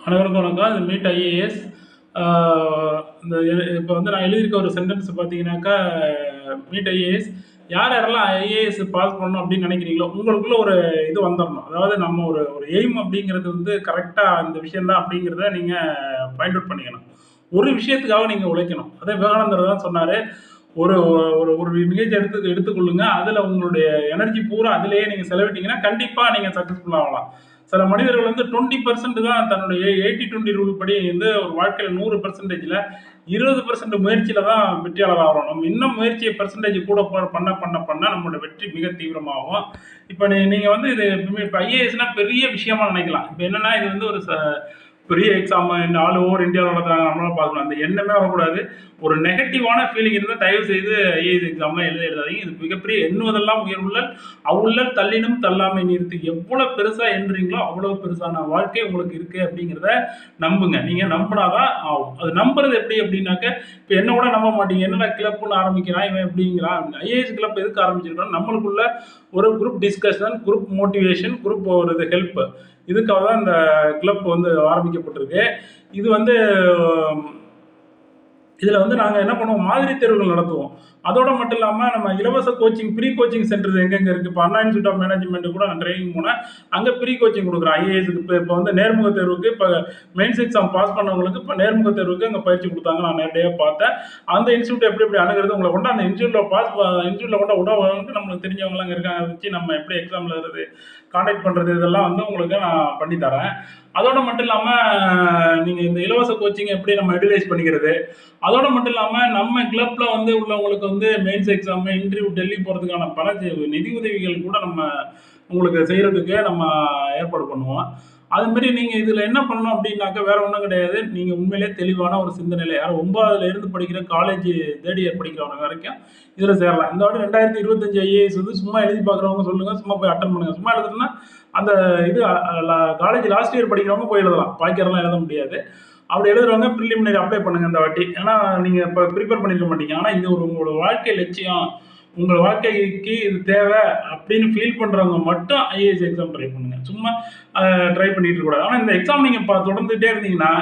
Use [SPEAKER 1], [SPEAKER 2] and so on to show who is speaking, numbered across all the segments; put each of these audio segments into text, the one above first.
[SPEAKER 1] அனைவருக்கும் வணக்கம். இது மீட் ஐஏஎஸ். இந்த இப்போ வந்து நான் எழுதியிருக்க ஒரு சென்டென்ஸ் பார்த்தீங்கன்னாக்கா, மீட் ஐஏஎஸ். யார் யாரெல்லாம் ஐஏஎஸ் பாஸ் பண்ணணும் அப்படின்னு நினைக்கிறீங்களோ, உங்களுக்குள்ள ஒரு இது வந்துடணும். அதாவது நம்ம ஒரு ஒரு எய்ம் அப்படிங்கிறது வந்து கரெக்டாக இந்த விஷயம் தான் அப்படிங்கிறத நீங்கள் ஃபைண்ட் அவுட் பண்ணிக்கணும். ஒரு விஷயத்துக்காக நீங்கள் உழைக்கணும். அதே விவேகானந்தர் தான் சொன்னார், ஒரு ஒரு ஒரு நிகழ்ச்சி எடுத்துக்கொள்ளுங்க. அதில் உங்களுடைய எனர்ஜி பூரா அதிலேயே நீங்கள் செலவிட்டீங்கன்னா கண்டிப்பாக நீங்கள் சக்ஸஸ்ஃபுல் ஆகலாம். சில மனிதர்கள் வந்து 20% தான் தன்னுடைய 80-20 ரூல் படி வந்து ஒரு வாழ்க்கையில் 100%ல 20% முயற்சியில தான் வெற்றியாளர் ஆகிறோம். நம்ம இன்னும் முயற்சியை பெர்சன்டேஜ் கூட பண்ண பண்ண பண்ண நம்மளோட வெற்றி மிக தீவிரமாகும். இப்போ நீங்கள் வந்து இது இப்போ ஐஏஎஸ்னா பெரிய விஷயமா நினைக்கலாம். இப்போ என்னன்னா இது வந்து ஒரு பெரிய எக்ஸாம் ஆல் ஓவர் இந்தியாவில் நடத்துறாங்க, நம்மளால பார்க்கணும். அந்த எண்ணமே வரக்கூடாது. ஒரு நெகட்டிவான ஃபீலிங் இருந்தால் தயவு செய்து ஐஏஎஸ் எக்ஸாம்லாம் எழுதாதீங்க. இது மிகப்பெரிய எண்ணுவதெல்லாம் உயர்வுள்ளல் அவுள்ளல் தள்ளினும் தள்ளாமை நிறுத்து. எவ்வளோ பெருசாக எண்ணுறீங்களோ அவ்வளோ பெருசான வாழ்க்கை உங்களுக்கு இருக்குது அப்படிங்கிறத நம்புங்க. நீங்கள் நம்பினாதான் ஆகும். அது நம்புறது எப்படி அப்படின்னாக்க, இப்போ என்ன கூட நம்ப மாட்டீங்க. என்னடா கிளப்புன்னு ஆரம்பிக்கிறான் இவன் எப்படிங்கிறான். ஐஏஎஸ் கிளப் எதுக்கு ஆரம்பிச்சிருக்கோம்? நம்மளுக்குள்ள ஒரு group discussion, group motivation, group ஒரு இது ஹெல்ப், இதுக்காக தான் இந்த கிளப் வந்து ஆரம்பிக்கப்பட்டிருக்கு. இது வந்து இதில் வந்து நாங்கள் என்ன பண்ணுவோம், மாதிரி தேர்வுகள் நடத்துவோம். அதோட மட்டும் இல்லாமல் நம்ம இலவச கோச்சிங், ப்ரீ கோச்சிங் சென்டர்ஸ் எங்கெங்கே இருக்குது. இப்போ அண்ணா இன்ஸ்டியூட் ஆஃப் மேனேஜ்மெண்ட் கூட நான் ட்ரைனிங் போனேன். அங்கே ப்ரீ கோச்சிங் கொடுக்குறேன் ஐஏஎஸ்க்கு. இப்போ வந்து நேர்முக தேர்வுக்கு, இப்போ மெயின்ஸ் எக்ஸாம் பாஸ் பண்ணவங்களுக்கு இப்போ நேர்முக தேர்வுக்கு அங்கே பயிற்சி கொடுத்தாங்க. நான் நேரடியாக பார்த்தேன். அந்த இன்ஸ்டியூட் எப்படி எப்படி அணுகிறது, உங்களை கொண்டு அந்த இன்ஸ்டியூட்டில் கொண்டு உடவுக்கு நம்மளுக்கு தெரிஞ்சவங்களாம் அங்கே இருக்காங்க. அதை வச்சு நம்ம எப்படி எக்ஸாமில் எழுதுறது, கான்டாக்ட் பண்ணுறது, இதெல்லாம் வந்து உங்களுக்கு நான் பண்ணித்தரேன். அதோட மட்டும் இல்லாமல் நீங்கள் இந்த இலவச கோச்சிங் எப்படி நம்ம யூட்டிலைஸ் பண்ணிக்கிறது, அதோட மட்டும் இல்லாமல் நம்ம கிளப்பில் வந்து உள்ளவங்களுக்கு வந்து மெயின்ஸ் எக்ஸாம், இன்டர்வியூ, டெல்லி போகிறதுக்கான பல நிதி உதவிகள் கூட நம்ம உங்களுக்கு செய்கிறதுக்கு நம்ம ஏற்பாடு பண்ணுவோம். அதுமாரி நீங்கள் இதில் என்ன பண்ணணும் அப்படின்னாக்கா வேறு ஒன்றும் கிடையாது. நீங்கள் உண்மையிலே தெளிவான ஒரு சிந்தனையில் யாரும் 9ல் இருந்து படிக்கிற காலேஜ் தேர்ட் இயர் படிக்கிறவங்க வரைக்கும் இதில் சேரலாம். இந்த வாட்டி 2025 ஐஏஎஸ் வந்து சும்மா எழுதி பார்க்குறவங்க சொல்லுங்கள், சும்மா போய் அட்டன் பண்ணுங்கள். சும்மா எழுதுனா அந்த இது காலேஜ் லாஸ்ட் இயர் படிக்கிறவங்க போய் எழுதலாம், பாய்க்கரெல்லாம் எழுத முடியாது. அப்படி எழுதுறவங்க ப்ரிலிமினரி அப்ளை பண்ணுங்கள் இந்த வாட்டி. ஏன்னா நீங்கள் இப்போ ப்ரிப்பேர் பண்ணியிருக்க மாட்டீங்க. ஆனால் இது ஒரு உங்களோட வாழ்க்கை லட்சியம், உங்கள் வாழ்க்கைக்கு இது தேவை அப்படின்னு ஃபீல் பண்ணுறவங்க மட்டும் ஐஏஎஸ் எக்ஸாம் ட்ரை பண்ணுங்கள். சும்மா ட்ரை பண்ணிட்டு இருக்கக்கூடாது. ஆனால் இந்த எக்ஸாம் நீங்கள் தொடர்ந்துகிட்டே இருந்தீங்கன்னா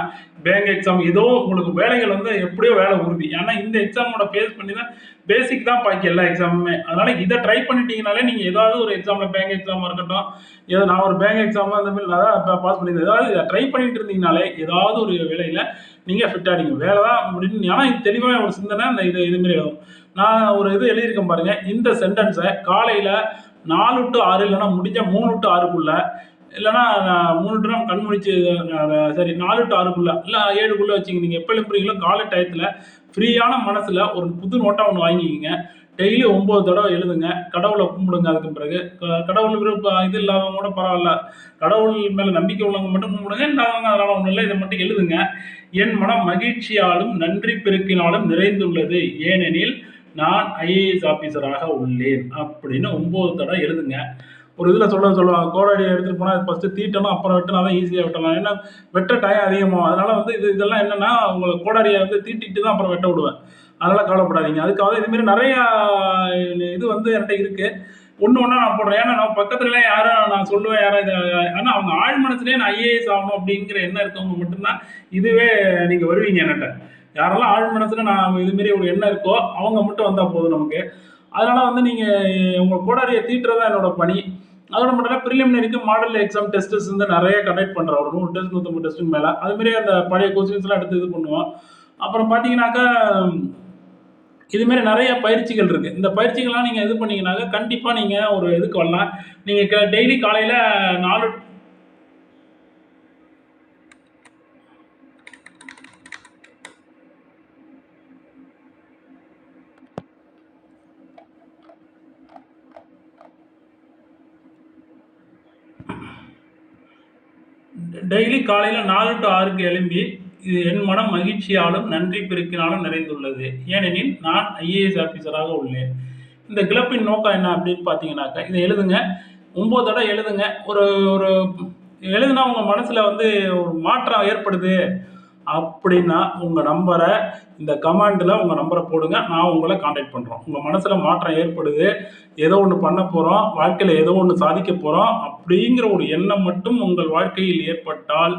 [SPEAKER 1] பேங்க் எக்ஸாம் ஏதோ உங்களுக்கு வேலைகள் வந்து எப்படியோ வேலை உறுதி. ஏன்னா இந்த எக்ஸாமோட பேஸ் பண்ணி தான் பேசிக் தான் பாக்கி எல்லா எக்ஸாமுமே. அதனால் இதை ட்ரை பண்ணிட்டீங்கனாலே நீங்கள் ஏதாவது ஒரு எக்ஸாமில் பேங்க் எக்ஸாமாக இருக்கட்டும், ஏதோ நான் ஒரு பேங்க் எக்ஸாம் அந்த மாதிரி நான் பாஸ் பண்ணியிருந்தேன். ஏதாவது இதை ட்ரை பண்ணிட்டு இருந்தீங்கனாலே ஏதாவது ஒரு வேலையில் நீங்கள் ஃபிட் ஆகிடுங்க. வேலை தான் அப்படின்னு. ஆனால் இது தெளிவாக ஒரு சிந்தனை அந்த இதுமாரி ஆகும். நான் ஒரு இது எழுதியிருக்கேன் பாருங்கள். இந்த சென்டென்ஸை காலையில் 4 to 6 இல்லைனா முடிஞ்ச 3 to 6க்குள்ளே, இல்லைனா 3 to கண் முடிச்சு, சரி 4 to 6க்குள்ளே இல்லை 7க்குள்ளே வச்சுங்க. நீங்கள் எப்போ எழுப்புறீங்களோ காலை டயத்தில் ஃப்ரீயான மனசில் ஒரு புது நோட்டாக ஒன்று வாங்கிக்கிங்க. டெய்லி 9 தடவை எழுதுங்க. கடவுளை கும்பிடுங்க. அதுக்கு பிறகு கடவுள் இது இல்லாதவங்க கூட பரவாயில்ல, கடவுள் மேலே நம்பிக்கை உள்ளவங்க மட்டும் கும்பிடுங்க. இல்லாதவங்க அதனால் ஒன்றும் இல்லை. இதை மட்டும் எழுதுங்க. என் மனம் மகிழ்ச்சியாலும் நன்றி பெருக்கினாலும் நிறைந்துள்ளது, ஏனெனில் நான் ஐஏஎஸ் ஆஃபீஸராக உள்ளேன் அப்படின்னு 9 தடவை எழுதுங்க. ஒரு இதில் சொல்லுவாங்க, கோடாரியை எடுத்துகிட்டு போனால் ஃபஸ்ட்டு தீட்டணும், அப்புறம் வெட்டினா தான் ஈஸியாக வெட்டலாம். ஏன்னா வெட்ட டைம் அதிகமாகும். அதனால் வந்து இதெல்லாம் என்னென்னா உங்களை கோடாரியை வந்து தீட்டிட்டு தான் அப்புறம் வெட்ட விடுவேன். அதனால் கவலைப்படாதீங்க. அதுக்காக இதுமாரி நிறையா இது வந்து என்கிட்ட இருக்குது. ஒன்று ஒன்றா நான் போடுறேன். ஏன்னா நான் பக்கத்துலலாம் யாரும் நான் சொல்லுவேன் யாரும் இதை, ஆனால் அவங்க ஆழ் மனசுலேயே நான் ஐஏஎஸ் ஆகணும் அப்படிங்கிற எண்ணம் இருக்கவங்க மட்டும்தான் இதுவே நீங்கள் வருவீங்க என்கிட்ட. யாரெல்லாம் ஆழ் மனசில் நான் இதுமாரி ஒரு எண்ணம் இருக்கோ அவங்க மட்டும் வந்தால் போதும் நமக்கு. அதனால் வந்து நீங்கள் உங்கள் கோடாரியை தீட்டுறது தான் என்னோட பணி. அதோட மட்டும் இல்லை, ப்ரிலிமினரிக்கு மாடல் எக்ஸாம் டெஸ்ட்ஸ் வந்து நிறைய கண்டக்ட் பண்ணுறோம். ஒரு 100 டெஸ்ட் 150 டெஸ்ட்டுக்கு மேலே. அதுமாரி அந்த பழைய கொஸ்டின்ஸ்லாம் எடுத்து இது பண்ணுவோம். அப்புறம் பார்த்தீங்கன்னாக்கா இதுமாரி நிறைய பயிற்சிகள் இருக்குது. இந்த பயிற்சிகள்லாம் நீங்கள் இது பண்ணிங்கனாக்கா கண்டிப்பாக நீங்கள் ஒரு இதுக்கு வரலாம். நீங்கள் டெய்லி காலையில் 4 to 6க்கு எழும்பி, இது என் மனம் மகிழ்ச்சியாலும் நன்றி பெருக்கினாலும் நிறைந்துள்ளது, ஏனெனில் நான் ஐஏஎஸ் ஆஃபீஸராக உள்ளேன். இந்த கிளப்பின் நோக்கம் என்ன அப்படின்னு பார்த்தீங்கன்னாக்கா இதை எழுதுங்க. 9 தடவை எழுதுங்க. ஒரு ஒரு எழுதுனா உங்கள் மனசில் வந்து ஒரு மாற்றம் ஏற்படுது அப்படின்னா உங்கள் நம்பரை இந்த கமாண்டில் உங்கள் நம்பரை போடுங்க. நான் உங்களை காண்டாக்ட் பண்ணுறோம். உங்கள் மனசில் மாற்றம் ஏற்படுது, ஏதோ ஒன்று பண்ண போகிறோம், வாழ்க்கையில் ஏதோ ஒன்று சாதிக்க போகிறோம் அப்படிங்கிற ஒரு எண்ணம் மட்டும் உங்கள் வாழ்க்கையில் ஏற்பட்டால்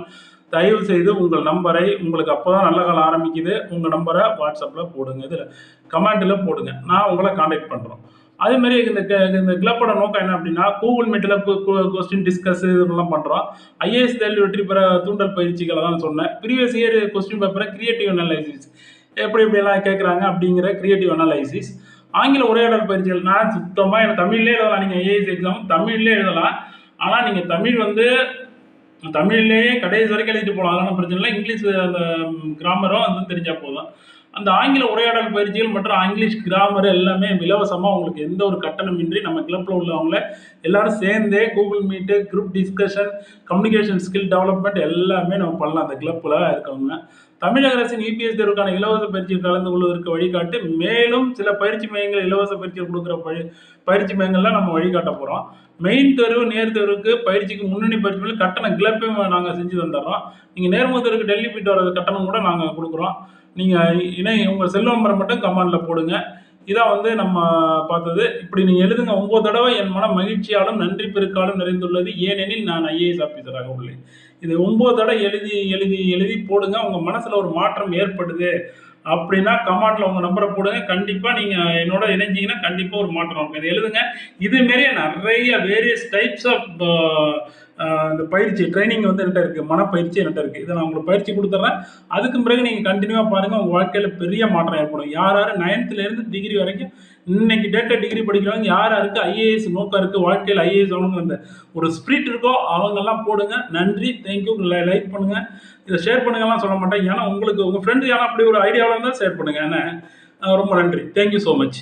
[SPEAKER 1] தயவு செய்து உங்கள் நம்பரை, உங்களுக்கு அப்போ தான் நல்ல காலம் ஆரம்பிக்குது, உங்கள் நம்பரை வாட்ஸ்அப்பில் போடுங்க, இதில் கமெண்ட்டில் போடுங்க, நான் உங்களை காண்டாக்ட் பண்ணுறோம். அதேமாரி இந்த கிளப்போட நோக்கம் என்ன அப்படின்னா, கூகுள் மீட்டில் கொஸ்டின் டிஸ்கஸ் இதெல்லாம் பண்ணுறோம். ஐஏஎஸ் தேர்வில் வெற்றி பெற தூண்டல் பயிற்சிகளை தான் சொன்னேன். ப்ரீவியஸ் இயர் கொஸ்டின் பேப்பரை கிரியேட்டிவ் அனலைசிஸ் எப்படி எப்படியெல்லாம் கேட்குறாங்க அப்படிங்கிற கிரியேட்டிவ் அனலைசிஸ். ஆங்கில உரையாடல் பயிற்சிகள் நான் சுத்தமாக எனக்கு தமிழ்லேயே எழுதலாம். நீங்கள் ஐஏஎஸ் எக்ஸாம் தமிழ்லேயே எழுதலாம். ஆனால் நீங்கள் தமிழ்லேயே கடைசி வரைக்கும் எழுதிட்டு போகலாம், அதெல்லாம் பிரச்சனை இல்லை. இங்கிலீஷ் அந்த கிராமரும் வந்து தெரிஞ்சால் போதும். அந்த ஆங்கில உரையாடல் பயிற்சிகள் மற்றும் இங்கிலீஷ் கிராமர் எல்லாமே இலவசமாக உங்களுக்கு எந்த ஒரு கட்டணமின்றி நம்ம கிளப்பில் உள்ளவங்கள எல்லாரும் சேர்ந்தே Google meet, group discussion, communication skill development எல்லாமே நம்ம பண்ணலாம். அந்த கிளப்பில் இருக்கவங்க தமிழக அரசின் யூபிஎஸ் தேர்வுக்கான இலவச பயிற்சியில் கலந்து கொள்வதற்கு வழிகாட்டு, மேலும் சில பயிற்சி மையங்கள் இலவச பயிற்சிகள் கொடுக்குற பயிற்சி மையங்கள்லாம் நம்ம வழிகாட்ட போகிறோம். மெயின் தேர்வு, நேர் தேர்வுக்கு பயிற்சிக்கு முன்னணி பயிற்சி கட்டணம் கிளப்பையும் நாங்கள் செஞ்சு தந்துடுறோம். நீங்கள் நேர்முக தேர்வுக்கு டெல்லி போய்ட்டு வர கட்டணம் கூட நாங்கள் கொடுக்குறோம். நீங்கள் உங்கள் செல் நம்பரை மட்டும் கமெண்டில் போடுங்க. இதான் வந்து நம்ம பார்த்தது. இப்படி நீங்கள் எழுதுங்க. 9 தடவை என் மனம் மகிழ்ச்சியாலும் நன்றி பெருக்காலும் நிறைந்துள்ளது, ஏனெனில் நான் ஐஏஎஸ் ஆஃபீஸராக உள்ளேன். இது 9 தடவை எழுதி எழுதி எழுதி போடுங்க. உங்கள் மனசில் ஒரு மாற்றம் ஏற்படுது அப்படின்னா கமெண்ட்டில் உங்கள் நம்பரை போடுங்க. கண்டிப்பாக நீங்கள் என்னோட இணைஞ்சிங்கன்னா கண்டிப்பாக ஒரு மாற்றம் இருக்கும். இதை எழுதுங்க. இதுமாரியே நிறைய வேரியஸ் டைப்ஸ் ஆஃப் இந்த பயிற்சி ட்ரைனிங் வந்து என்கிட்ட இருக்குது, மனப்பயிற்சி என்கிட்ட இருக்குது. இதை நான் உங்களுக்கு பயிற்சி கொடுத்துட்றேன். அதுக்கு பிறகு நீங்கள் கண்டினியூவாக பாருங்கள், உங்கள் வாழ்க்கையில் பெரிய மாற்றம் ஏற்படும். யார் 9th டிகிரி வரைக்கும் இன்னைக்கு டேட்டில் டிகிரி படிக்கிறவங்க யாருக்கு ஐஏஎஸ் நோக்கம் இருக்குது, வாழ்க்கையில் ஐஏஎஸ் ஆகணுங்கிற அந்த ஒரு ஸ்பிரிட் இருக்கோ அவங்கெல்லாம் போடுங்க. நன்றி, தேங்க்யூ. லைக் பண்ணுங்கள், இதை ஷேர் பண்ணுங்கலாம் சொல்ல மாட்டேன். ஏன்னா உங்களுக்கு உங்கள் ஃப்ரெண்டு யாரும் அப்படி ஒரு ஐடியாவில் இருந்தால் ஷேர் பண்ணுங்கள். ஏன்னா ரொம்ப நன்றி. Thank you so much.